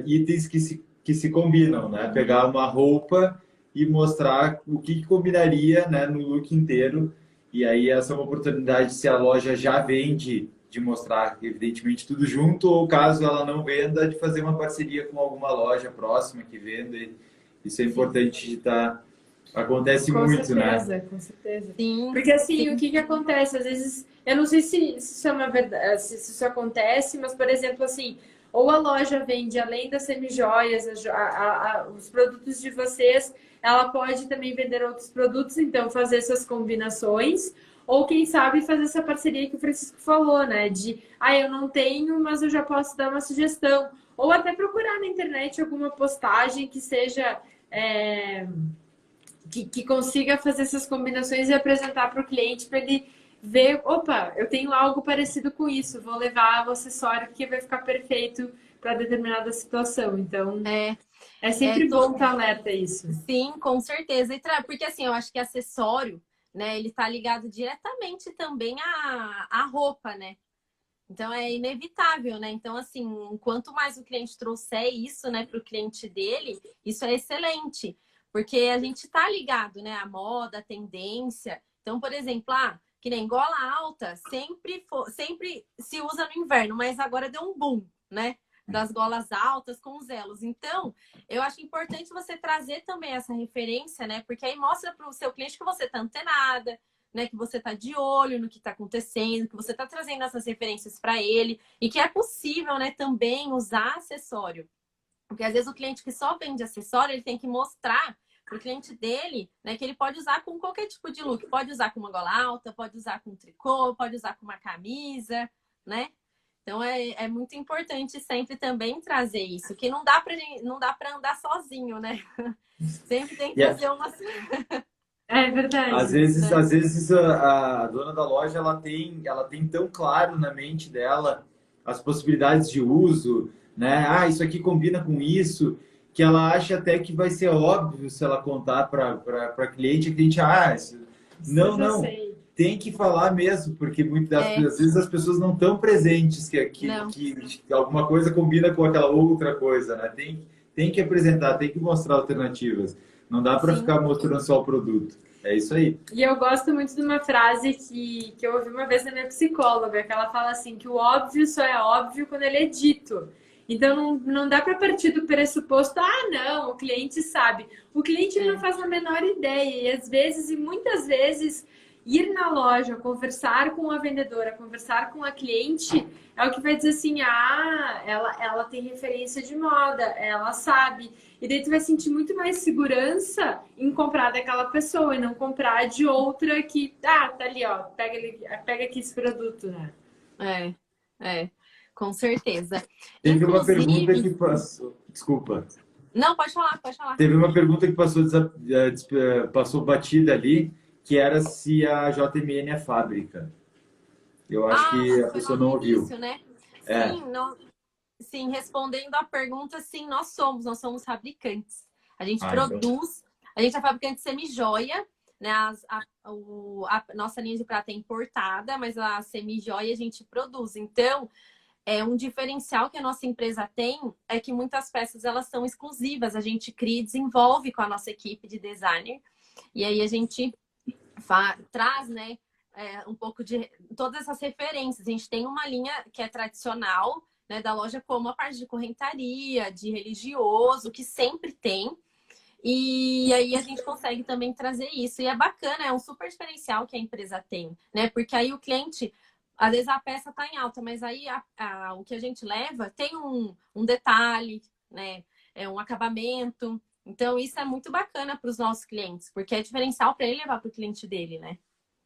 itens que se combinam, né? Pegar uma roupa e mostrar o que combinaria, né, no look inteiro. E aí essa é uma oportunidade, se a loja já vende, de mostrar, evidentemente, tudo junto, ou caso ela não venda, de fazer uma parceria com alguma loja próxima que venda. Isso é importante de estar... Acontece com muito, certeza, né? Com certeza. Sim. Porque assim, o que acontece? Às vezes, eu não sei se isso é uma verdade, se isso acontece, mas, por exemplo, assim, ou a loja vende, além das semijoias, os produtos de vocês, ela pode também vender outros produtos, então fazer essas combinações, ou quem sabe fazer essa parceria que o Francisco falou, né? De, eu não tenho, mas eu já posso dar uma sugestão. Ou até procurar na internet alguma postagem que seja... Que consiga fazer essas combinações e apresentar para o cliente para ele ver, opa, eu tenho algo parecido com isso, vou levar o acessório que vai ficar perfeito para determinada situação. Então, é sempre bom estar alerta a isso. Sim, com certeza. Porque assim, eu acho que acessório, né, ele tá ligado diretamente também à roupa, né? Então é inevitável, né? Então, assim, quanto mais o cliente trouxer isso, né, para o cliente dele, isso é excelente. Porque a gente tá ligado, né? A moda, a tendência. Então, por exemplo, que nem gola alta sempre se usa no inverno, mas agora deu um boom, né? Das golas altas com os elos. Então, eu acho importante você trazer também essa referência, né? Porque aí mostra para o seu cliente que você tá antenada, né? Que você tá de olho no que tá acontecendo, que você tá trazendo essas referências para ele e que é possível, né? Também usar acessório. Porque às vezes o cliente que só vende acessório, ele tem que mostrar para o cliente dele, né, que ele pode usar com qualquer tipo de look. Pode usar com uma gola alta, pode usar com tricô, pode usar com uma camisa, né? Então é muito importante sempre também trazer isso, que não dá para andar sozinho, né? Sempre tem que fazer uma... É verdade. Às vezes a dona da loja ela tem tão claro na mente dela as possibilidades de uso, né? Ah, isso aqui combina com isso, que ela acha até que vai ser óbvio se ela contar para cliente, a cliente, não, não, tem que falar mesmo, porque muitas vezes as pessoas não estão presentes que alguma coisa combina com aquela outra coisa, né? Tem que apresentar, tem que mostrar alternativas. Não dá para ficar mostrando só o produto. É isso aí. E eu gosto muito de uma frase que eu ouvi uma vez da minha psicóloga, que ela fala assim, que o óbvio só é óbvio quando ele é dito. Então, não dá para partir do pressuposto, não, o cliente sabe. O cliente não faz a menor ideia. E às vezes, e muitas vezes, ir na loja, conversar com a vendedora, conversar com a cliente, é o que vai dizer assim, ela tem referência de moda, ela sabe. E daí tu vai sentir muito mais segurança em comprar daquela pessoa e não comprar de outra que, tá ali, ó, pega aqui esse produto, né? Com certeza. Teve uma pergunta que passou... Desculpa. Não, pode falar. Teve uma pergunta que passou batida ali, que era se a JMN é fábrica. Eu acho que a pessoa não ouviu. Início, né? Sim, respondendo a pergunta, sim, nós somos fabricantes. A gente produz, a gente é fabricante de semijoia, né? A nossa linha de prata é importada, mas a semijoia a gente produz. Então, um diferencial que a nossa empresa tem é que muitas peças elas são exclusivas. A gente cria e desenvolve com a nossa equipe de designer. E aí a gente traz, né, um pouco de todas essas referências. A gente tem uma linha que é tradicional, né, da loja, como a parte de correntaria, de religioso, que sempre tem. E aí a gente consegue também trazer isso. E é bacana, é um super diferencial que a empresa tem, né? Porque aí o cliente, às vezes a peça está em alta, mas aí o que a gente leva tem um detalhe, né? Um acabamento. Então, isso é muito bacana para os nossos clientes, porque é diferencial para ele levar para o cliente dele, né?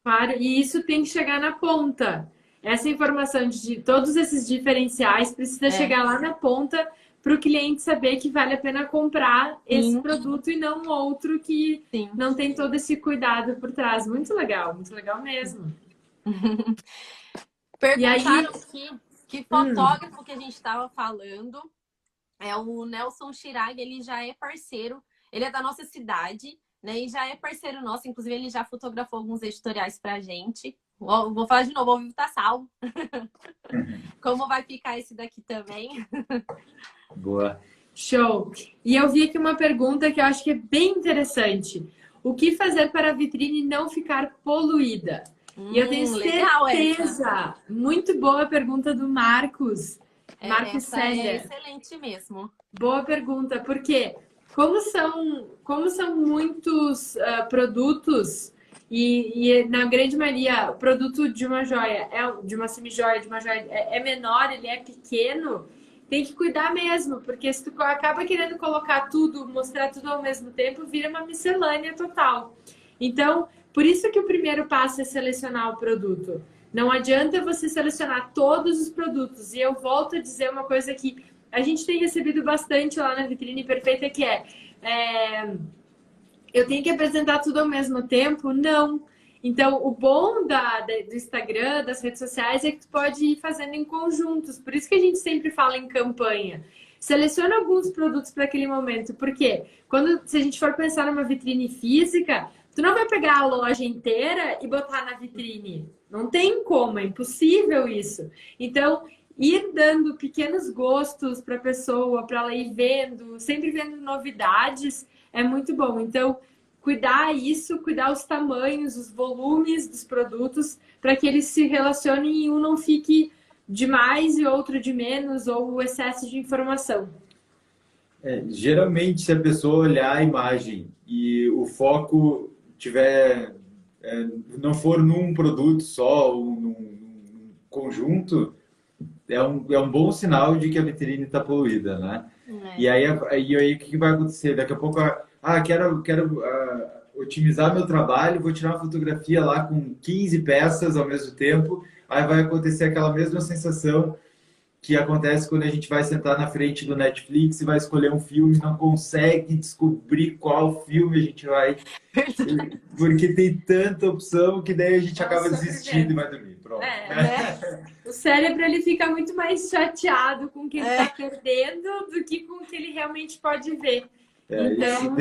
Claro, e isso tem que chegar na ponta. Essa informação de todos esses diferenciais precisa chegar lá na ponta para o cliente saber que vale a pena comprar esse produto e não outro que não tem todo esse cuidado por trás. Muito legal mesmo. Perguntaram que fotógrafo que a gente estava falando é o Nelson Chirag, ele já é parceiro, ele é da nossa cidade, né? E já é parceiro nosso, inclusive ele já fotografou alguns editoriais pra gente. Vou falar de novo, ao vivo tá salvo. Como vai ficar esse daqui também? Boa. Show! E eu vi aqui uma pergunta que eu acho que é bem interessante. O que fazer para a vitrine não ficar poluída? E eu tenho certeza, muito boa a pergunta do Marcos. Marcos Célia. É excelente mesmo. Boa pergunta, porque como são muitos produtos e na grande maioria o produto de uma joia, de uma semijoia, de uma joia é menor, ele é pequeno, tem que cuidar mesmo, porque se tu acaba querendo colocar tudo, mostrar tudo ao mesmo tempo, vira uma miscelânea total. Então, por isso que o primeiro passo é selecionar o produto. Não adianta você selecionar todos os produtos. E eu volto a dizer uma coisa que a gente tem recebido bastante lá na Vitrine Perfeita, que eu tenho que apresentar tudo ao mesmo tempo? Não. Então, o bom do Instagram, das redes sociais, é que tu pode ir fazendo em conjuntos. Por isso que a gente sempre fala em campanha. Seleciona alguns produtos para aquele momento. Por quê? Se a gente for pensar numa vitrine física, tu não vai pegar a loja inteira e botar na vitrine. Não tem como, é impossível isso. Então, ir dando pequenos gostos para a pessoa, para ela ir vendo, sempre vendo novidades, é muito bom. Então, cuidar os tamanhos, os volumes dos produtos, para que eles se relacionem e um não fique de mais e outro de menos, ou o excesso de informação. Geralmente, se a pessoa olhar a imagem e o foco não for num produto só ou num conjunto, é um bom sinal de que a vitrine está poluída, né? E aí o que vai acontecer? Daqui a pouco, quero otimizar meu trabalho, vou tirar uma fotografia lá com 15 peças ao mesmo tempo, aí vai acontecer aquela mesma sensação que acontece quando a gente vai sentar na frente do Netflix e vai escolher um filme, não consegue descobrir qual filme a gente vai, porque tem tanta opção que daí a gente acaba desistindo e vai dormir. Pronto. O cérebro ele fica muito mais chateado com o que ele está perdendo do que com o que ele realmente pode ver. Então,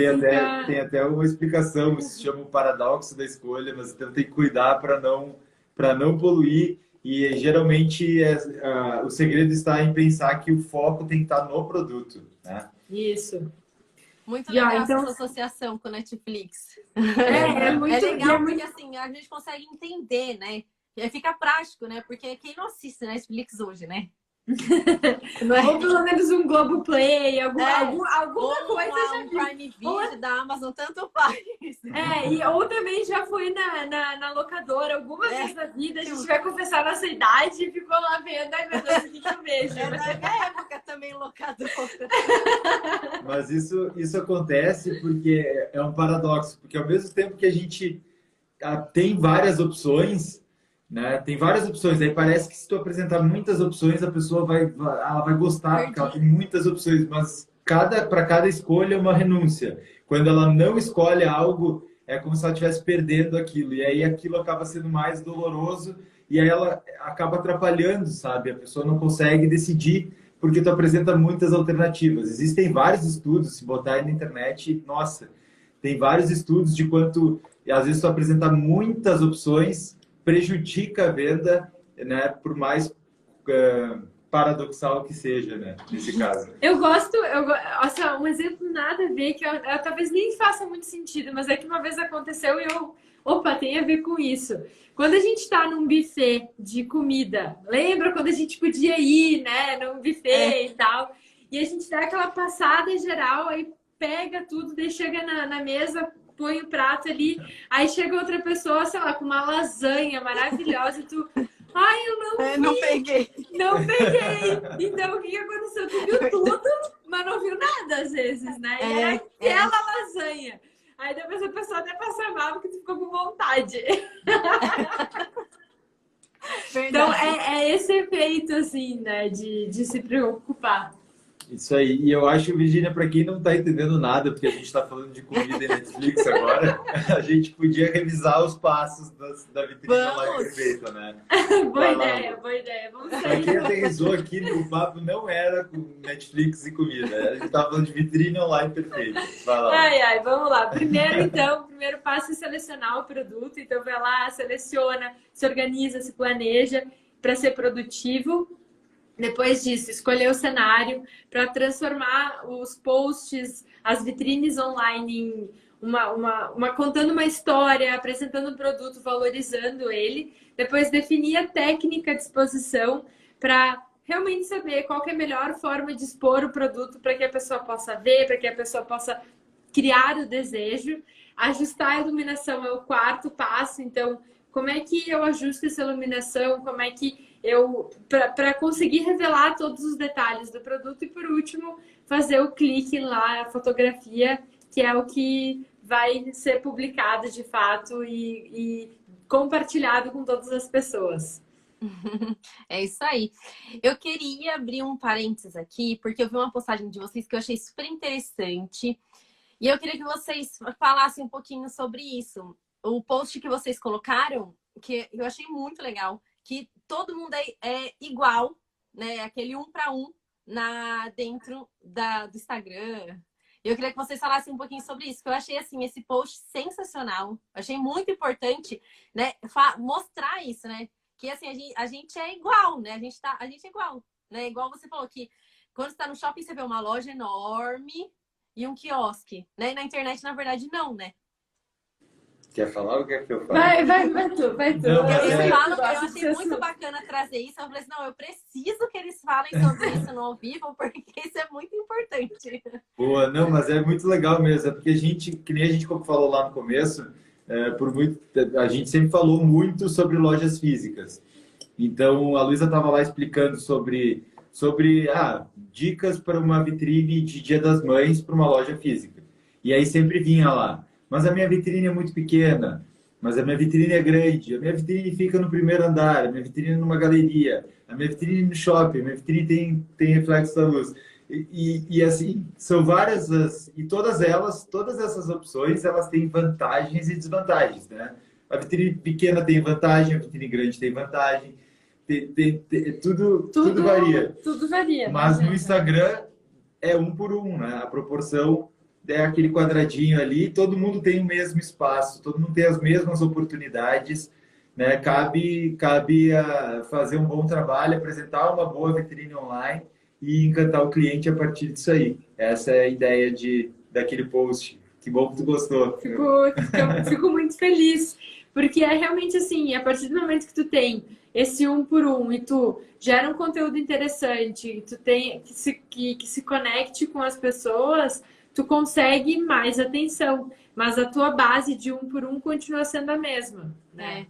tem até uma explicação, isso se chama o paradoxo da escolha, mas então tem que cuidar para não poluir. E geralmente o segredo está em pensar que o foco tem que estar no produto, né? Isso. Muito legal essa associação com o Netflix. Muito legal porque assim, a gente consegue entender, né? E aí fica prático, né? Porque quem não assiste Netflix hoje, né? Ou pelo menos um Globoplay, alguma coisa já viu. Prime Video da Amazon, tanto faz. Ou também já foi na locadora alguma vez na vida, a gente vai confessar nossa idade e ficou lá vendo, ai meu Deus, o que eu vejo? Na minha época também locadora. Mas isso acontece porque é um paradoxo, porque ao mesmo tempo que a gente tem várias opções, né? Tem várias opções, aí parece que se tu apresentar muitas opções, a pessoa vai gostar, porque ela tem muitas opções, mas para cada escolha é uma renúncia. Quando ela não escolhe algo, é como se ela estivesse perdendo aquilo, e aí aquilo acaba sendo mais doloroso, e aí ela acaba atrapalhando, sabe? A pessoa não consegue decidir, porque tu apresenta muitas alternativas. Existem vários estudos, se botar aí na internet, nossa, tem vários estudos de quanto, às vezes tu apresenta muitas opções, prejudica a venda, né? Por mais paradoxal que seja, né? Nesse caso. Eu gosto, um exemplo nada a ver, que eu talvez nem faça muito sentido, mas é que uma vez aconteceu e tem a ver com isso. Quando a gente está num buffet de comida, lembra quando a gente podia ir, né? Num buffet e tal, e a gente dá aquela passada geral, aí pega tudo, daí chega na mesa, põe o prato ali, aí chega outra pessoa, sei lá, com uma lasanha maravilhosa e tu... Ai, eu não peguei. Não peguei. Então, o que aconteceu? Tu viu tudo, mas não viu nada às vezes, né? E era aquela lasanha. Aí depois a pessoa até passa mal porque tu ficou com vontade. Então, é esse efeito, assim, né? De se preocupar. Isso aí. E eu acho, Virgínia, para quem não está entendendo nada, porque a gente está falando de comida e Netflix agora, a gente podia revisar os passos da vitrine online perfeita, né? Boa ideia. Vamos Para sair. quem aterrissou aqui, o papo não era com Netflix e comida. A gente estava falando de vitrine online perfeita. Vai lá. Vamos lá. O primeiro passo é selecionar o produto. Então, vai lá, seleciona, se organiza, se planeja para ser produtivo. Depois disso, escolher o cenário para transformar os posts, as vitrines online em contando uma história, apresentando o produto, valorizando ele. Depois, definir a técnica de exposição para realmente saber qual que é a melhor forma de expor o produto para que a pessoa possa ver, para que a pessoa possa criar o desejo. Ajustar a iluminação é o quarto passo. Então, como é que eu ajusto essa iluminação? Como é que para conseguir revelar todos os detalhes do produto e, por último, fazer o clique lá, a fotografia, que é o que vai ser publicado de fato e compartilhado com todas as pessoas. É isso aí. Eu queria abrir um parênteses aqui, porque eu vi uma postagem de vocês que eu achei super interessante e eu queria que vocês falassem um pouquinho sobre isso. O post que vocês colocaram, que eu achei muito legal, que todo mundo é igual, né? Aquele 1 para 1 dentro do Instagram. Eu queria que vocês falassem um pouquinho sobre isso, que eu achei assim esse post sensacional. Eu achei muito importante, né? Mostrar isso, né? Que assim a gente é igual, né? A gente é igual, né? Igual você falou que quando você está no shopping você vê uma loja enorme e um quiosque, né? E na internet na verdade não, né? Quer falar ou quer que eu fale? Vai tu. Eu achei muito bacana trazer isso. Eu falei assim, não, eu preciso que eles falem sobre isso no ao vivo, porque isso é muito importante. Boa, não, mas é muito legal mesmo. É porque que nem a gente falou lá no começo, a gente sempre falou muito sobre lojas físicas. Então, a Luísa estava lá explicando sobre dicas para uma vitrine de Dia das Mães para uma loja física. E aí sempre vinha lá. Mas a minha vitrine é muito pequena. mas a minha vitrine é grande, a minha vitrine fica no primeiro andar, a minha vitrine numa galeria, a minha vitrine no shopping, a minha vitrine tem reflexo da luz. E assim, são várias e todas essas opções, elas têm vantagens e desvantagens, né? A vitrine pequena tem vantagem, a vitrine grande tem vantagem, tudo varia. Tudo varia. Mas no Instagram é um por um, né? A proporção é aquele quadradinho ali, todo mundo tem o mesmo espaço, todo mundo tem as mesmas oportunidades, né? Cabe a fazer um bom trabalho, apresentar uma boa vitrine online e encantar o cliente a partir disso aí. Essa é a ideia daquele post. Que bom que tu gostou. Fico muito feliz, porque é realmente assim, a partir do momento que tu tem esse um por um e tu gera um conteúdo interessante, tu tem que se conecte com as pessoas, tu consegue mais atenção, mas a tua base de um por um continua sendo a mesma, né?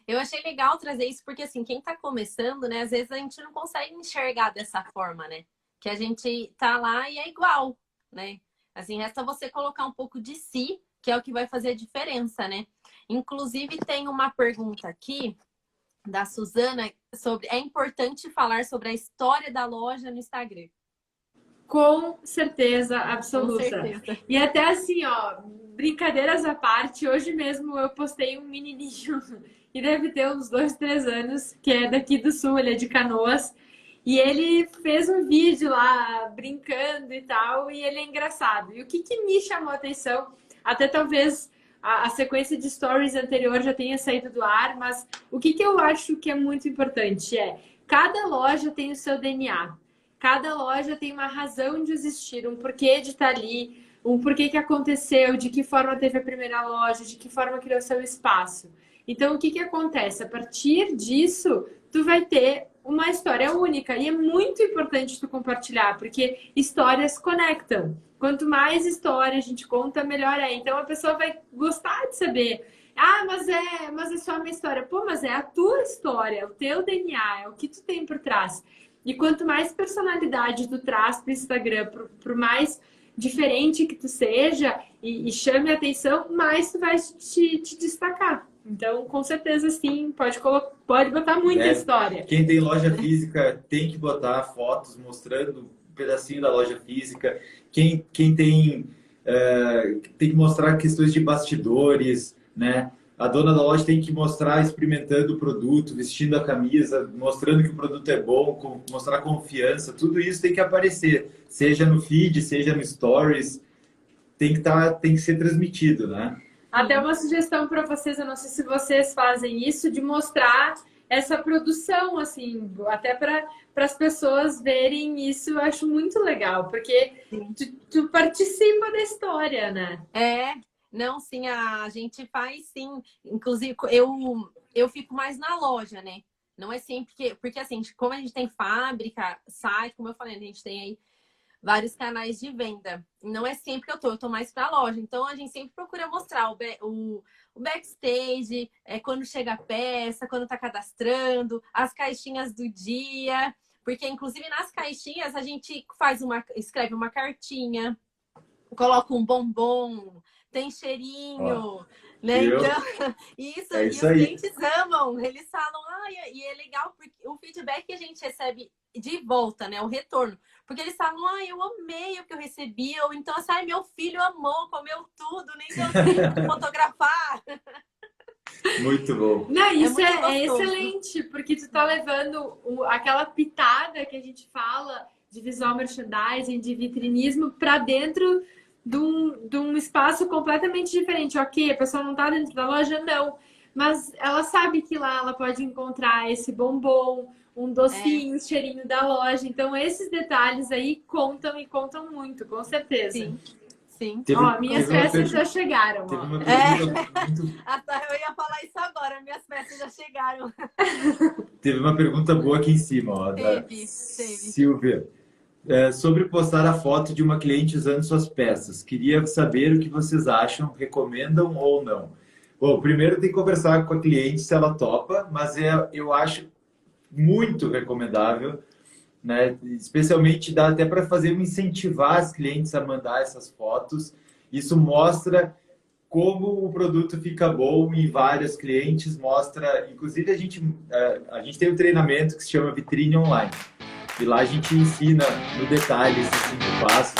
Eu achei legal trazer isso, porque assim, quem tá começando, né, às vezes a gente não consegue enxergar dessa forma, né? Que a gente tá lá e é igual, né? Assim, resta você colocar um pouco de si, que é o que vai fazer a diferença, né? Inclusive, tem uma pergunta aqui da Suzana sobre é importante falar sobre a história da loja no Instagram. Com certeza absoluta. Com certeza. E até assim, ó, brincadeiras à parte, hoje mesmo eu postei um menininho que deve ter uns 2, 3 anos, que é daqui do sul, ele é de Canoas, e ele fez um vídeo lá brincando e tal, e ele é engraçado. E o que me chamou a atenção, até talvez a sequência de stories anterior já tenha saído do ar, mas o que eu acho que é muito importante é, cada loja tem o seu DNA. Cada loja tem uma razão de existir, um porquê de estar ali, um porquê que aconteceu, de que forma teve a primeira loja, de que forma criou seu espaço. Então, o que acontece? A partir disso, tu vai ter uma história única. E é muito importante tu compartilhar, porque histórias conectam. Quanto mais história a gente conta, melhor é. Então, a pessoa vai gostar de saber. Ah, mas é só a minha história. Pô, mas é a tua história, é o teu DNA, é o que tu tem por trás. E quanto mais personalidade tu traz para o Instagram, por mais diferente que tu seja e chame a atenção, mais tu vai te destacar. Então, com certeza, sim, pode botar muita história. Quem tem loja física tem que botar fotos mostrando um pedacinho da loja física. Quem tem que mostrar questões de bastidores, né? A dona da loja tem que mostrar experimentando o produto, vestindo a camisa, mostrando que o produto é bom, mostrar confiança. Tudo isso tem que aparecer, seja no feed, seja no stories. Tem que ser transmitido, né? Até uma sugestão para vocês, eu não sei se vocês fazem isso, de mostrar essa produção, assim, até para as pessoas verem isso, eu acho muito legal, porque tu participa da história, né? Não, sim, a gente faz sim. Inclusive, eu fico mais na loja, né? Não é sempre porque assim, como a gente tem fábrica, site, como eu falei, a gente tem aí vários canais de venda. Não é sempre que eu tô mais pra loja. Então, a gente sempre procura mostrar o backstage, quando chega a peça, quando tá cadastrando, as caixinhas do dia. Porque, inclusive, nas caixinhas, a gente escreve uma cartinha, coloca um bombom, tem cheirinho, né? Então, isso e os clientes amam. Eles falam, e é legal porque o feedback que a gente recebe de volta, né? O retorno. Porque eles falam, eu amei o que eu recebi, ou então, assim, meu filho amou, comeu tudo, nem deu tempo de fotografar. Muito bom. Não, isso é excelente, porque tu tá levando aquela pitada que a gente fala de visual merchandising, de vitrinismo, para dentro de um espaço completamente diferente. Ok, a pessoa não tá dentro da loja, não. Mas ela sabe que lá ela pode encontrar esse bombom, um docinho, cheirinho da loja. Então, esses detalhes aí contam e contam muito, com certeza. Sim. Minhas peças já chegaram. Eu ia falar isso agora, minhas peças já chegaram. Teve uma pergunta boa aqui em cima, da Silvia. Sobre postar a foto de uma cliente usando suas peças. Queria saber o que vocês acham, recomendam ou não? Bom, primeiro tem que conversar com a cliente se ela topa, mas eu acho muito recomendável, né? Especialmente dá até para incentivar as clientes a mandar essas fotos. Isso mostra como o produto fica bom em vários clientes, mostra... Inclusive, a gente tem um treinamento que se chama Vitrine Online. E lá a gente ensina no detalhe esses 5 passos.